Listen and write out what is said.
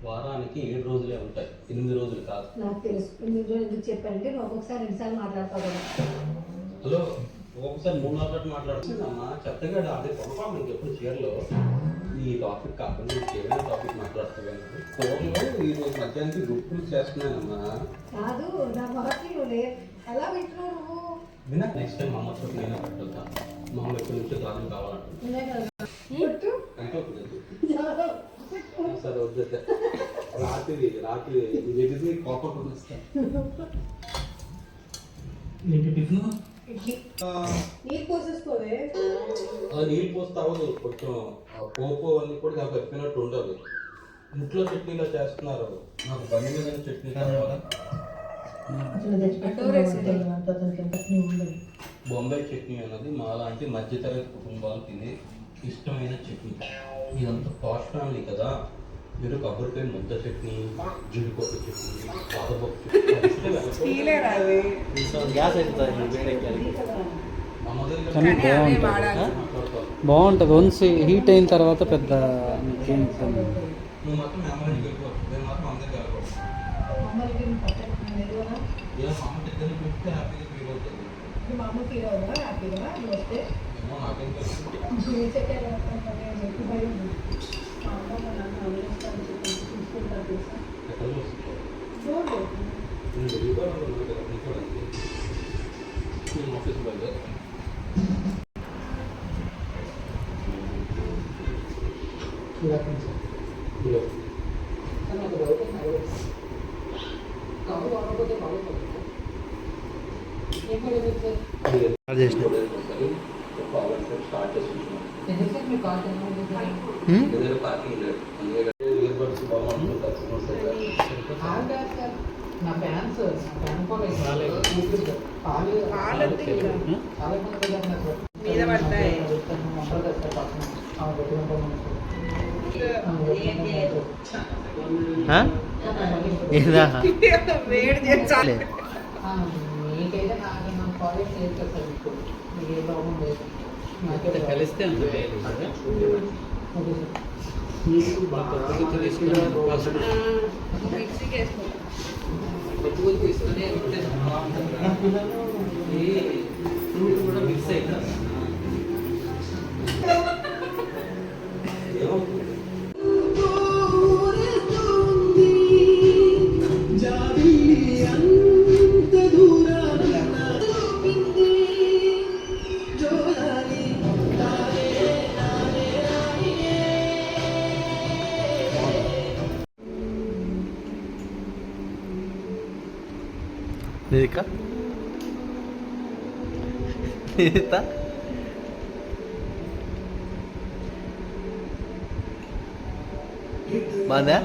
వారానికి 7 రోజులే ఉంటాయి, 8 రోజులు కాదు. నాకు తెలుసు 8 రోజులు ఎందుకు చెప్పారంటే ఒక్కొక్కసారి 2 సార్లు మాట్లాడతావు. హలో, ఒక్కొక్కసారి 3-4 సార్లు మాట్లాడుతుందమ్మా. చెత్తగా అదే పొరపాటు నీకు ఎప్పుడు చీరలో ఈ టాపిక్ కాకుండా ఏమైనా టాపిక్ మాట్లాడుతున్నాను. ఫోన్లో ఈరోజు మధ్యాహ్నానికి గుర్తులు చేస్తున్నానమ్మా. కాదు నా మాటలు ఎలా వింటున్నావు నువ్వు? వినా నెక్స్ట్ టైం అమ్మ చోటు నేనే పెట్టొద్దా? మా అమ్మ ఎప్పటి నుంచో దాని కావాలంటుంది. సరే వద్దు, రాత్రి రాత్రి ఇది కోపం వస్తాను. నీళ్ళు పోసేసుకోవే. నీళ్ళు పోస్తే అవ్వదు, కొంచెం పోపు అన్నీ కూడా నాకు చెప్పినట్టు ఉండదు. ఇంట్లో చట్నీలో చేస్తున్నారు, నాకు పని మీద చట్నీ కావాలా. బొంబాయి చట్నీ అన్నది మా లాంటి మధ్యతరగతి కుటుంబాలు తినే ఇష్టమైన చట్నీ. ఇదంతా పాష్ ఫ్యామిలీ కదా. మీరు కొబ్బరికాయ ముద్ద చట్నీ, జీడిపప్పు చట్నీ, పాదపప్పు బాగుంటుంది. వన్స్ హీట్ అయిన తర్వాత పెద్ద నువ్వు మాత్రం మెమరీకి వెళ్ళిపోవచ్చు, నేను మాత్రం అందరికీ వెళ్ళిపోవచ్చు. హ్యాపీగా ఫీల్ అవుతుంది. ఏమో నాకేం తెలుసు. ఎక్కడ చూస్తున్నావు? నేను ఆఫీస్ బయలుదేరి స్టార్ట్ చేసుకుంటున్నాను. పార్కింగ్ లేదు, ఇయర్బడ్స్ నా ఫ్యాన్స్ మీద పడతాయి. వేడి చేయాలి. మీకైతే నాకు కాలేజ్ చేస్తారు. మీకు ఏ ప్రాబ్లం లేదు. కలిస్తే కూడా మిక్స్ అవుతా. Nirika? Nirita? Mana?